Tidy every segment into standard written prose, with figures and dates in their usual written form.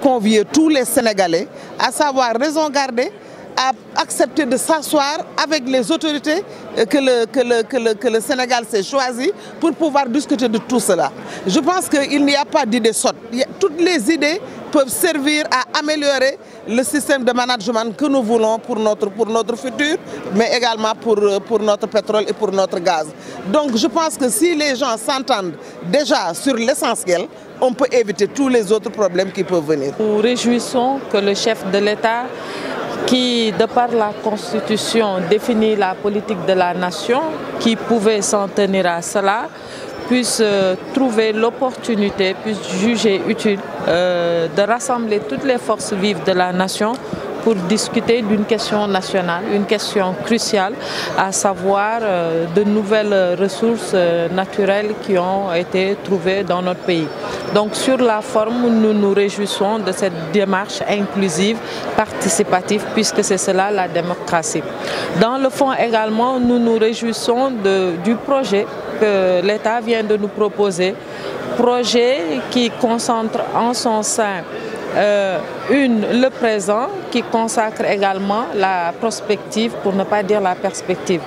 convier tous les Sénégalais à savoir raison garder, à accepter de s'asseoir avec les autorités que le Sénégal s'est choisi pour pouvoir discuter de tout cela. Je pense qu'il n'y a pas d'idées sottes. Toutes les idées peuvent servir à améliorer le système de management que nous voulons pour notre futur, mais également pour notre pétrole et pour notre gaz. Donc je pense que si les gens s'entendent déjà sur l'essentiel, on peut éviter tous les autres problèmes qui peuvent venir. Nous réjouissons que le chef de l'État, qui, de par la Constitution, définit la politique de la nation, qui pouvait s'en tenir à cela, puisse trouver l'opportunité, puisse juger utile de rassembler toutes les forces vives de la nation pour discuter d'une question nationale, une question cruciale, à savoir de nouvelles ressources naturelles qui ont été trouvées dans notre pays. Donc sur la forme, nous nous réjouissons de cette démarche inclusive, participative, puisque c'est cela la démocratie. Dans le fond également, nous nous réjouissons du projet que l'État vient de nous proposer, projet qui concentre en son sein le présent, qui consacre également la prospective, pour ne pas dire la perspective,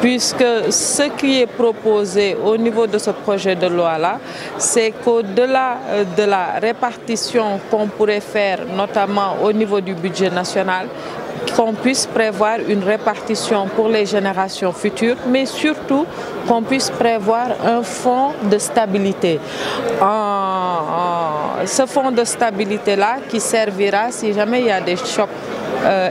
puisque ce qui est proposé au niveau de ce projet de loi-là, c'est qu'au-delà de la répartition qu'on pourrait faire, notamment au niveau du budget national, qu'on puisse prévoir une répartition pour les générations futures, mais surtout qu'on puisse prévoir un fonds de stabilité. Ce fonds de stabilité-là qui servira si jamais il y a des chocs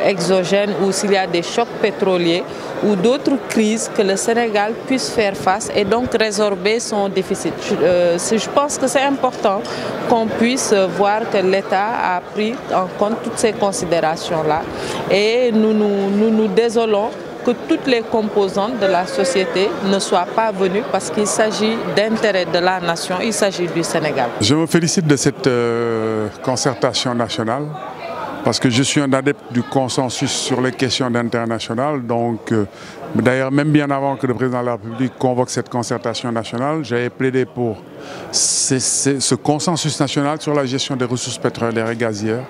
exogènes ou s'il y a des chocs pétroliers ou d'autres crises, que le Sénégal puisse faire face et donc résorber son déficit. Je pense que c'est important qu'on puisse voir que l'État a pris en compte toutes ces considérations-là et nous nous désolons que toutes les composantes de la société ne soient pas venues parce qu'il s'agit d'intérêt de la nation, il s'agit du Sénégal. Je me félicite de cette concertation nationale parce que je suis un adepte du consensus sur les questions d'intérêt national. Donc, d'ailleurs, même bien avant que le président de la République convoque cette concertation nationale, j'avais plaidé pour ce consensus national sur la gestion des ressources pétrolières et gazières.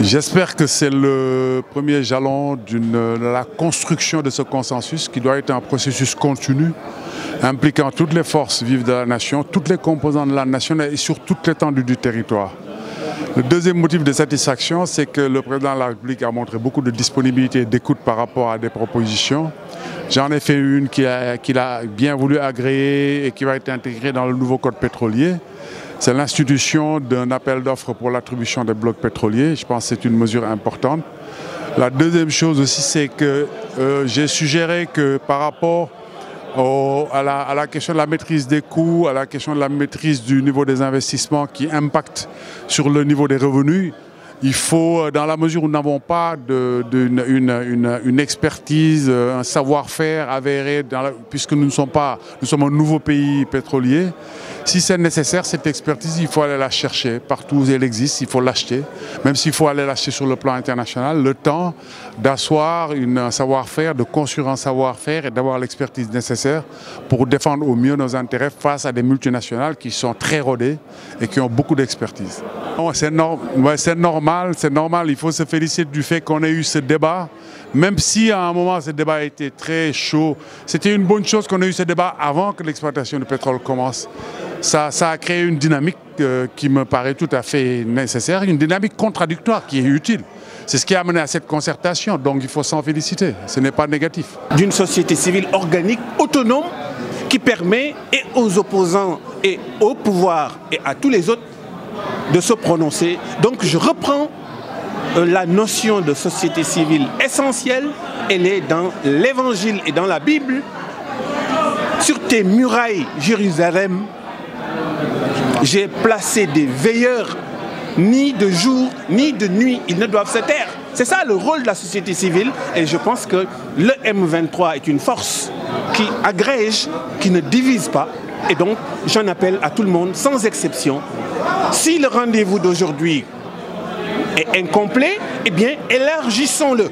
J'espère que c'est le premier jalon de la construction de ce consensus qui doit être un processus continu, impliquant toutes les forces vives de la nation, toutes les composantes de la nation et sur toute l'étendue du territoire. Le deuxième motif de satisfaction, c'est que le président de la République a montré beaucoup de disponibilité et d'écoute par rapport à des propositions. J'en ai fait une qu'il a bien voulu agréer et qui va être intégrée dans le nouveau code pétrolier. C'est l'institution d'un appel d'offres pour l'attribution des blocs pétroliers. Je pense que c'est une mesure importante. La deuxième chose aussi, c'est que j'ai suggéré que par rapport à la question de la maîtrise des coûts, à la question de la maîtrise du niveau des investissements qui impacte sur le niveau des revenus, il faut, dans la mesure où nous n'avons pas une expertise, un savoir-faire avéré, puisque nous sommes un nouveau pays pétrolier, si c'est nécessaire, cette expertise, il faut aller la chercher partout où elle existe, il faut l'acheter, même s'il faut aller l'acheter sur le plan international, le temps d'asseoir un savoir-faire, de construire un savoir-faire et d'avoir l'expertise nécessaire pour défendre au mieux nos intérêts face à des multinationales qui sont très rodées et qui ont beaucoup d'expertise. C'est normal, il faut se féliciter du fait qu'on ait eu ce débat, même si à un moment ce débat a été très chaud. C'était une bonne chose qu'on ait eu ce débat avant que l'exploitation du pétrole commence. Ça a créé une dynamique qui me paraît tout à fait nécessaire, une dynamique contradictoire qui est utile. C'est ce qui a amené à cette concertation, donc il faut s'en féliciter, ce n'est pas négatif. D'une société civile organique, autonome, qui permet et aux opposants et au pouvoir et à tous les autres de se prononcer. Donc je reprends la notion de société civile essentielle, elle est dans l'Évangile et dans la Bible. Sur tes murailles, Jérusalem, j'ai placé des veilleurs, ni de jour, ni de nuit, ils ne doivent se taire. C'est ça le rôle de la société civile et je pense que le M23 est une force qui agrège, qui ne divise pas. Et donc, j'en appelle à tout le monde, sans exception. Si le rendez-vous d'aujourd'hui est incomplet, eh bien, élargissons-le.